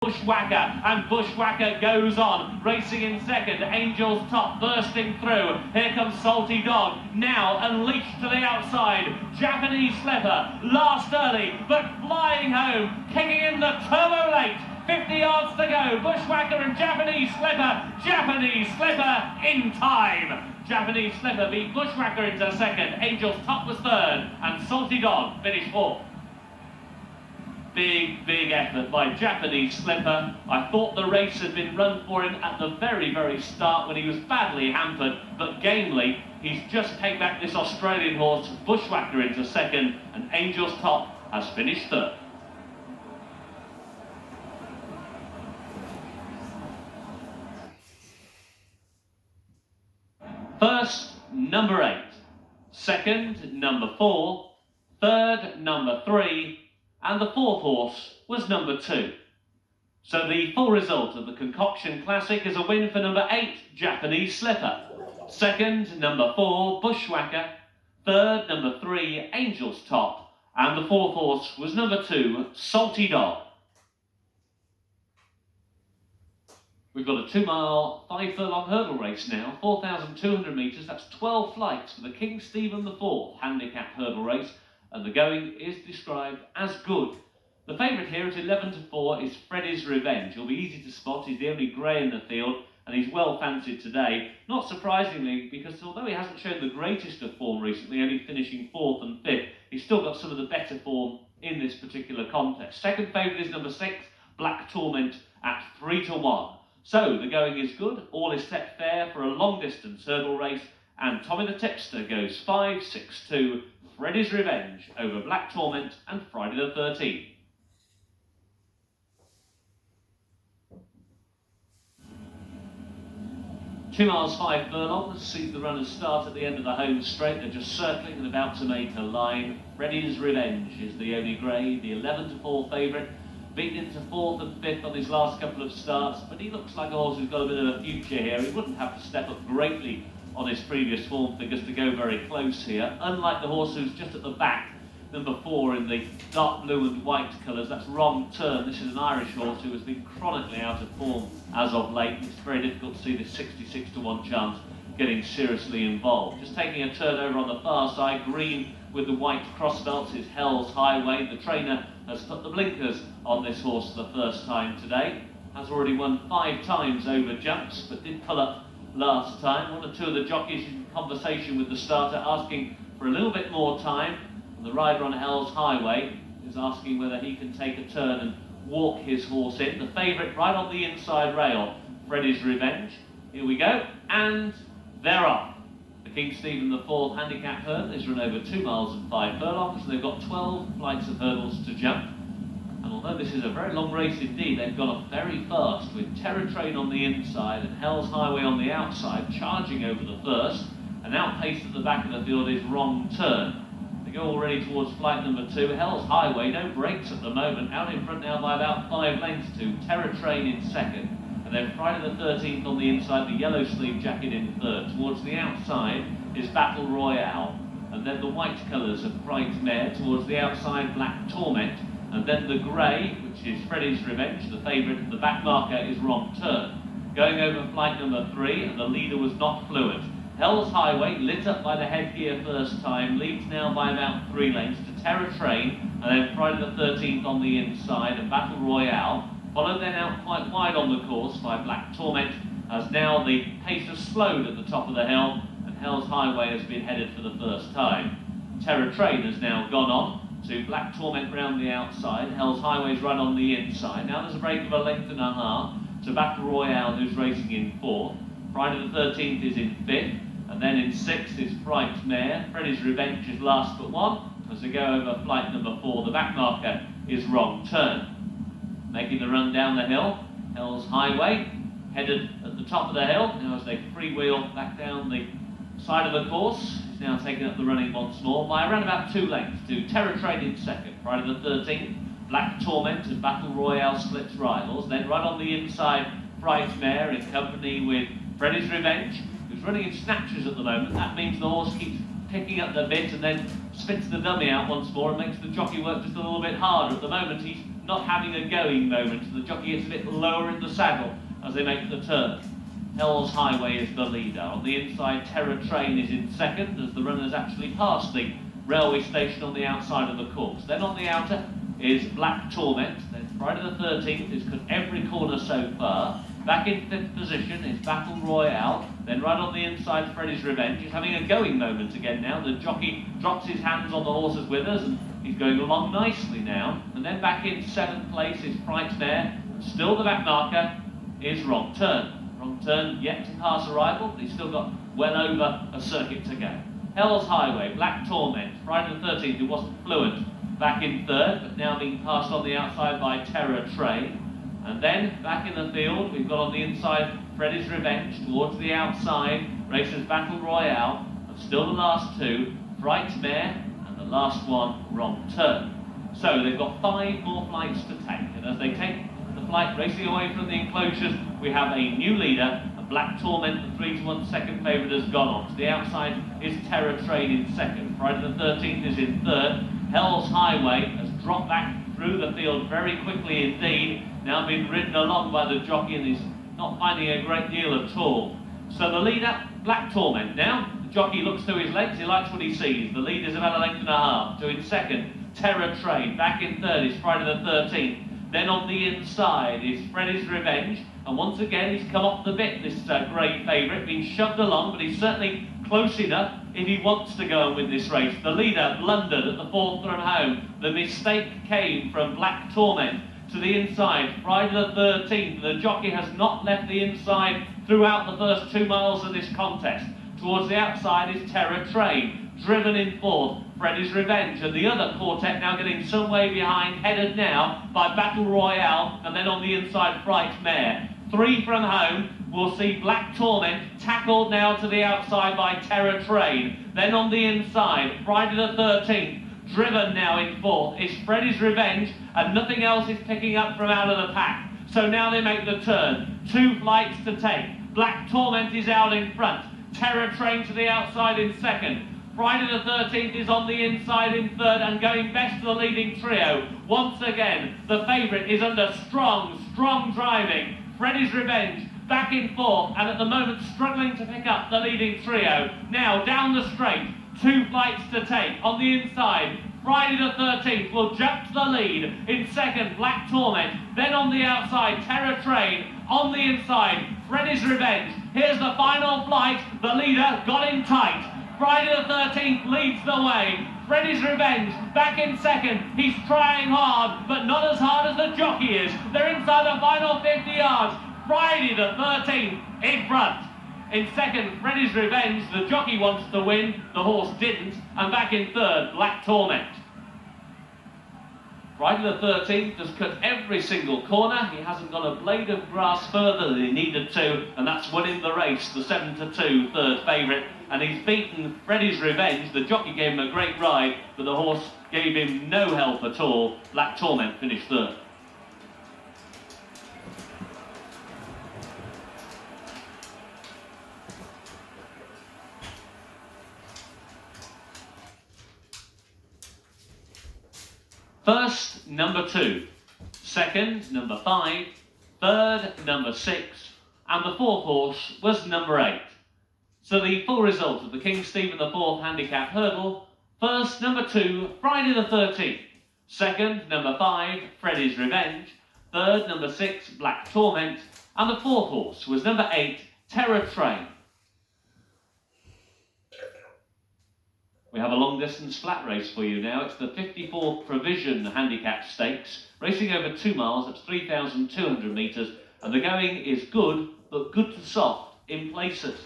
Bushwhacker, and Bushwhacker goes on, racing in second. Angel's Top bursting through. Here comes Salty Dog, now unleashed to the outside. Japanese Slipper, last early, but flying home, kicking in the turbo late. 50 yards to go. Bushwhacker and Japanese Slipper. Japanese Slipper in time. Japanese Slipper beat Bushwhacker into second. Angel's Top was third, and Salty Dog finished fourth. Big effort by Japanese Slipper. I thought the race had been run for him at the very start when he was badly hampered, but gamely, he's just taken back this Australian horse, Bushwhacker, into second, and Angel's Top has finished third. First, number 8. Second, number 4. Third, number 3. And the fourth horse was number 2. So the full result of the Concoction Classic is a win for number 8, Japanese Slipper. Second, number 4, Bushwhacker. Third, number 3, Angel's Top. And the fourth horse was number 2, Salty Dog. We've got a 2-mile, 5-furlong hurdle race now, 4,200 metres. That's 12 flights for the King Stephen IV handicap hurdle race. And the going is described as good. The favourite here at 11-4 is Freddy's Revenge. He'll be easy to spot. He's the only grey in the field, and he's well fancied today. Not surprisingly, because although he hasn't shown the greatest of form recently, only finishing 4th and 5th, he's still got some of the better form in this particular contest. Second favourite is number 6, Black Torment, at 3-1. So the going is good. All is set fair for a long-distance hurdle race, and Tommy the Tipster goes 5-6-2. Freddy's Revenge over Black Torment and Friday the 13th. Two miles, 5 furlongs. See the runners start at the end of the home straight. They're just circling and about to make a line. Freddy's Revenge is the only grey, the 11-4 favourite. Beaten into 4th and 5th on his last couple of starts, but he looks like a horse who's got a bit of a future here. He wouldn't have to step up greatly on his previous form figures to go very close here. Unlike the horse who's just at the back, number 4 in the dark blue and white colours, that's Wrong Turn. This is an Irish horse who has been chronically out of form as of late. It's very difficult to see this 66-1 chance getting seriously involved. Just taking a turn over on the far side, green with the white crossbelts is Hell's Highway. The trainer has put the blinkers on this horse for the first time today. Has already won 5 times over jumps, but did pull up last time. One or two of the jockeys in conversation with the starter asking for a little bit more time. And the rider on Hell's Highway is asking whether he can take a turn and walk his horse in. The favourite right on the inside rail, Freddy's Revenge. Here we go, and they're off. The King Stephen IV handicap hurdle is run over 2 miles and 5 furlongs. They've got 12 flights of hurdles to jump. And although this is a very long race indeed, they've gone off very fast with Terror Train on the inside and Hell's Highway on the outside, charging over the first. And outpaced at the back of the field is Wrong Turn. They go already towards flight number 2. Hell's Highway, no brakes at the moment, out in front now by about 5 lengths to Terror Train in second. And then Friday the 13th on the inside, the yellow sleeve jacket in third. Towards the outside is Battle Royale. And then the white colours of Fright Mare. Towards the outside, Black Torment. And then the grey, which is Freddy's Revenge, the favourite. The back marker is Wrong Turn. Going over flight number 3, and the leader was not fluent. Hell's Highway, lit up by the headgear first time, leads now by about 3 lengths to Terror Train, and then Friday the 13th on the inside, and Battle Royale. Followed then out quite wide on the course by Black Torment, as now the pace has slowed at the top of the hill, and Hell's Highway has been headed for the first time. Terror Train has now gone on to Black Torment round the outside. Hell's Highway's right on the inside. Now there's a break of 1.5 lengths to Battle Royale, who's racing in 4th. Friday the 13th is in 5th, and then in 6th is Fright Mare. Freddy's Revenge is last but one. As they go over flight number 4, the back marker is Wrong Turn. Making the run down the hill, Hell's Highway, headed at the top of the hill. Now as they freewheel back down the side of the course, he's now taking up the running once more by around about 2 lengths to Terror Train in second. Friday the 13th, Black Torment and Battle Royale splits rivals. Then right on the inside, Fright Mare in company with Freddy's Revenge, who's running in snatches at the moment. That means the horse keeps picking up the bit and then spits the dummy out once more and makes the jockey work just a little bit harder. At the moment, he's not having a going moment. The jockey gets a bit lower in the saddle as they make the turn. Hell's Highway is the leader. On the inside, Terror Train is in second as the runners actually pass the railway station on the outside of the course. Then on the outer is Black Torment. Then Friday the 13th is cut every corner so far. Back in fifth position is Battle Royale. Then right on the inside, Freddy's Revenge. He's having a going moment again now. The jockey drops his hands on the horse's withers and he's going along nicely now. And then back in seventh place is Frightmare. Still the back marker is Wrong Turn. Wrong Turn yet to pass arrival, but he's still got well over a circuit to go. Hell's Highway, Black Torment, Friday the 13th, who wasn't fluent, back in third, but now being passed on the outside by Terror Train. And then back in the field, we've got on the inside Freddy's Revenge. Towards the outside, races Battle Royale. And still the last two, Frightmare, and the last one, Wrong Turn. So they've got 5 more flights to take. And as they take the flight racing away from the enclosures, we have a new leader. And Black Torment, the 3-1 second favourite, has gone on. To the outside is Terror Train in second. Friday the 13th is in third. Hell's Highway has dropped back through the field very quickly indeed. Now being ridden along by the jockey and he's not finding a great deal at all. So the leader, Black Torment. Now the jockey looks to his legs, he likes what he sees. The lead is about a length and a half. So in second, Terror Train. Back in third is Friday the 13th. Then on the inside is Freddy's Revenge. And once again he's come off the bit, this great favourite, being shoved along, but he's certainly close enough if he wants to go and win this race. The leader blundered at the 4th from home. The mistake came from Black Torment. To the inside, Friday the 13th. The jockey has not left the inside throughout the first 2 miles of this contest. Towards the outside is Terror Train, driven in fourth, Freddy's Revenge, and the other quartet now getting some way behind, headed now by Battle Royale, and then on the inside, Frightmare. 3 from home, we'll see Black Torment tackled now to the outside by Terror Train. Then on the inside, Friday the 13th, driven now in fourth, is Freddy's Revenge, and nothing else is picking up from out of the pack. So now they make the turn. 2 flights to take. Black Torment is out in front. Terror Train to the outside in second. Friday the 13th is on the inside in third and going best to the leading trio. Once again, the favourite is under strong driving. Freddy's Revenge back in fourth and at the moment struggling to pick up the leading trio. Now down the straight, 2 flights to take. On the inside, Friday the 13th will jump to the lead. In second, Black Torment. Then on the outside, Terror Train. On the inside, Freddy's Revenge. Here's the final flight. The leader got in tight. Friday the 13th leads the way. Freddy's Revenge back in second. He's trying hard, but not as hard as the jockey is. They're inside the final 50 yards. Friday the 13th in front. In second, Freddy's Revenge. The jockey wants to win. The horse didn't. And back in third, Black Torment. Friday the 13th has cut every single corner. He hasn't got a blade of grass further than he needed to, and that's winning the race, the 7-2 third favourite. And he's beaten Freddy's Revenge. The jockey gave him a great ride, but the horse gave him no help at all. Black Torment finished third. First, number 2. Second, number 5. Third, number 6. And the fourth horse was number 8. So the full result of the King Stephen IV handicap hurdle. First, number 2, Friday the 13th. Second, number 5, Freddy's Revenge. Third, number 6, Black Torment. And the fourth horse was number 8, Terror Train. We have a long-distance flat race for you now. It's the 54th Provision Handicap Stakes, racing over 2 miles at 3,200 metres, and the going is good, but good to soft in places.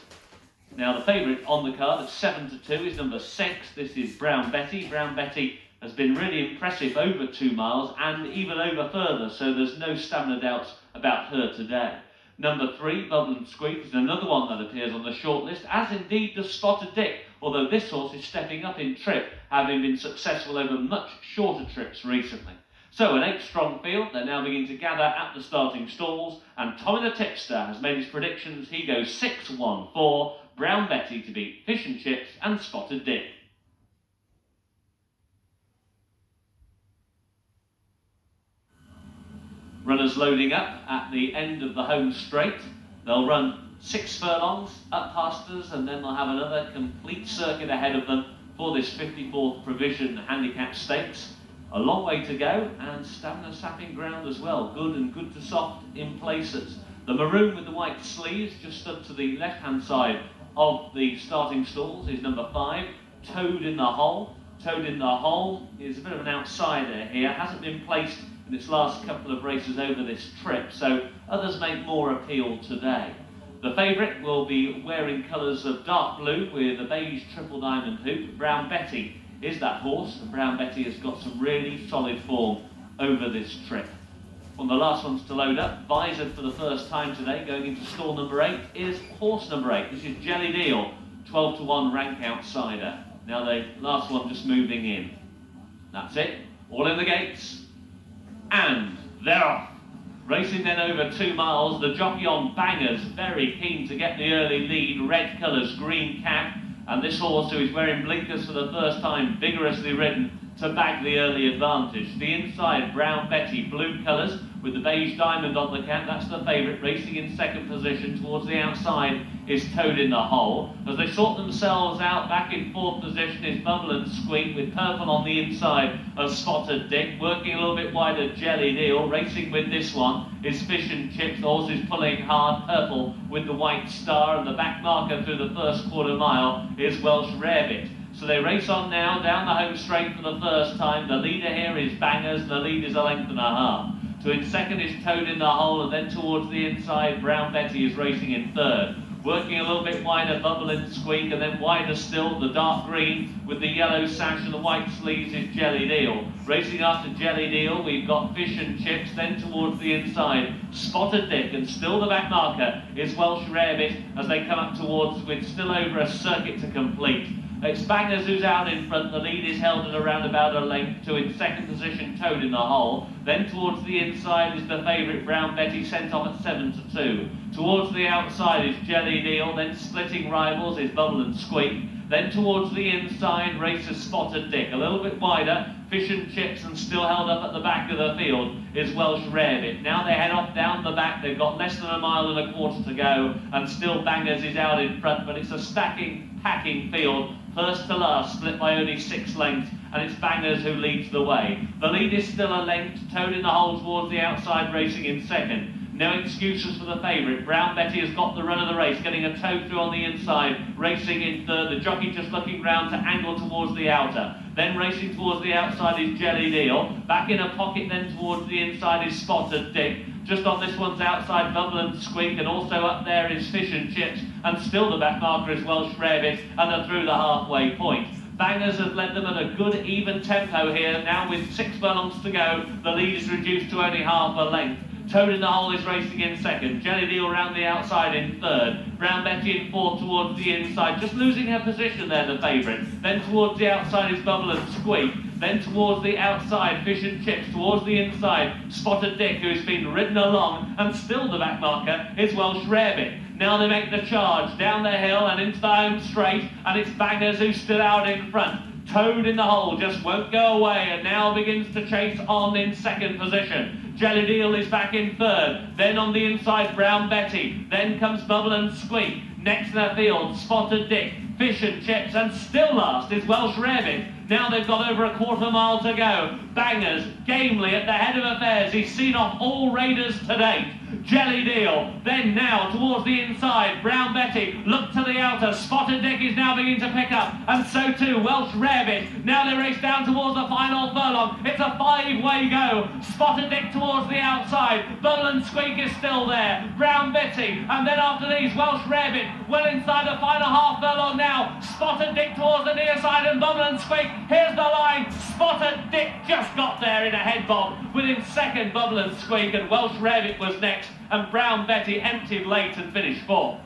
Now, the favourite on the card at 7-2 is number 6. This is Brown Betty. Brown Betty has been really impressive over 2 miles and even over further, so there's no stamina doubts about her today. Number 3, Bubble and Squeak, is another one that appears on the shortlist, as indeed does Spotted Dick, although this horse is stepping up in trip, having been successful over much shorter trips recently. So an 8-strong field, they're now beginning to gather at the starting stalls, and Tommy the Tipster has made his predictions. He goes 6-1-4, Brown Betty to beat Fish and Chips and Spotted Dick. Runners loading up at the end of the home straight. They'll run 6 furlongs up past us, and then they'll have another complete circuit ahead of them for this 54th Provision Handicap Stakes. A long way to go, and stamina sapping ground as well. Good to soft in places. The maroon with the white sleeves just stood to the left-hand side of the starting stalls is number 5, Toad in the Hole. Toad in the Hole is a bit of an outsider here. Hasn't been placed in its last couple of races over this trip, so others make more appeal today. The favourite will be wearing colours of dark blue with a beige triple diamond hoop. Brown Betty is that horse, and Brown Betty has got some really solid form over this trip. One of the last ones to load up, visored for the first time today, going into stall number 8, is horse number 8. This is Jelly Deal, 12 to 1 rank outsider. Now the last one just moving in. That's it, all in the gates, and they're off. Racing then over 2 miles, the jockey on Bangers, very keen to get the early lead, red colours, green cap, and this horse, who is wearing blinkers for the first time, vigorously ridden to bag the early advantage. The inside, Brown Betty, blue colours with the beige diamond on the cap. That's the favourite, racing in second position. Towards the outside is Toad in the Hole. As they sort themselves out, back in fourth position is Bubble and Squeak, with purple on the inside of Spotted Dick. Working a little bit wider, Jelly Deal. Racing with this one is Fish and Chips. The horse is pulling hard, purple with the white star, and the back marker through the first quarter mile is Welsh Rarebit. So they race on now, down the home straight for the first time. The leader here is Bangers, and the lead is a length and a half. So in second is Toad in the Hole, and then towards the inside, Brown Betty is racing in third. Working a little bit wider, Bubble and Squeak, and then wider still, the dark green with the yellow sash and the white sleeves is Jelly Deal. Racing after Jelly Deal, we've got Fish and Chips, then towards the inside, Spotted Dick, and still the back marker is Welsh Rarebit as they come up towards, with still over a circuit to complete. It's Bangers who's out in front. The lead is held at around about a length to, in second position, Toad in the Hole. Then towards the inside is the favourite, Brown Betty, sent off at 7 to 2. Towards the outside is Jelly Deal. Then splitting rivals is Bubble and Squeak. Then towards the inside races Spotted Dick. A little bit wider, Fish and Chips, and still held up at the back of the field is Welsh Rarebit. Now they head off down the back. They've got less than a mile and a quarter to go, and still Bangers is out in front, but it's a stacking, packing field. First to last, split by only 6 lengths, and it's Bangers who leads the way. The lead is still a length. Toad in the Hole towards the outside, racing in second. No excuses for the favourite. Brown Betty has got the run of the race, getting a toe through on the inside, racing in third. The jockey just looking round to angle towards the outer. Then racing towards the outside is Jelly Deal. Back in a pocket then towards the inside is Spotted Dick. Just on this one's outside, Bubble and Squeak, and also up there is Fish and Chips, and still the back marker is Welsh Rarebit, and they're through the halfway point. Bangers have led them at a good even tempo here. Now with 6 furlongs to go, the lead is reduced to only half a length. Toad in the Hole is racing in second. Jelly Deal round the outside in third. Brown Betty in fourth towards the inside, just losing her position there, the favourite. Then towards the outside is Bubble and Squeak. Then towards the outside, Fish and Chips. Towards the inside, Spotted Dick, who's been ridden along, and still the back marker is Welsh Rarebit. Now they make the charge down the hill and into the home straight, and it's Bangers who's still out in front. Toad in the Hole just won't go away, and now begins to chase on in second position. Jelly Deal is back in third. Then on the inside, Brown Betty. Then comes Bubble and Squeak. Next in the field, Spotted Dick, Fish and Chips, and still last is Welsh Rarebit. Now they've got over a quarter mile to go. Bangers, gamely at the head of affairs. He's seen off all raiders to date. Jelly Deal, then now towards the inside, Brown Betty, look to the outer, Spotted Dick is now beginning to pick up, and so too Welsh Rarebit. Now they race down towards the final furlong. It's a 5-way go. Spotted Dick towards the outside, Bubble and Squeak is still there, Brown Betty, and then after these Welsh Rarebit, well inside the final half furlong now. Spotted Dick towards the near side, and Bubble and Squeak, here's the line. Spotted Dick just got there in a head bob. Within second, Bubble and Squeak, and Welsh Rarebit was next, and Brown Betty emptied late and finished fourth.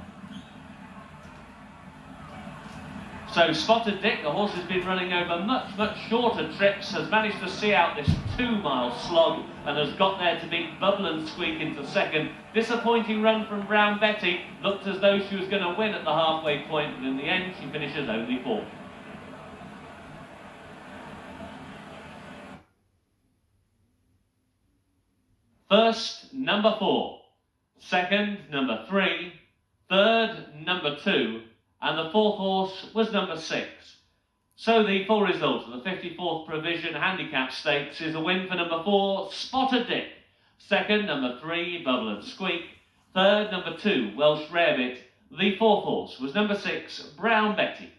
So Spotted Dick, the horse has been running over much shorter trips, has managed to see out this 2-mile slog and has got there to beat Bubble and Squeak into second. Disappointing run from Brown Betty. Looked as though she was going to win at the halfway point, but in the end she finishes only fourth. First, number 4. Second, number 3. Third, number 2. And the fourth horse was number 6. So the full result of the 54th Provision Handicap Stakes is a win for number 4, Spotted Dick. Second, number 3, Bubble and Squeak. Third, number 2, Welsh Rarebit. The fourth horse was number 6, Brown Betty.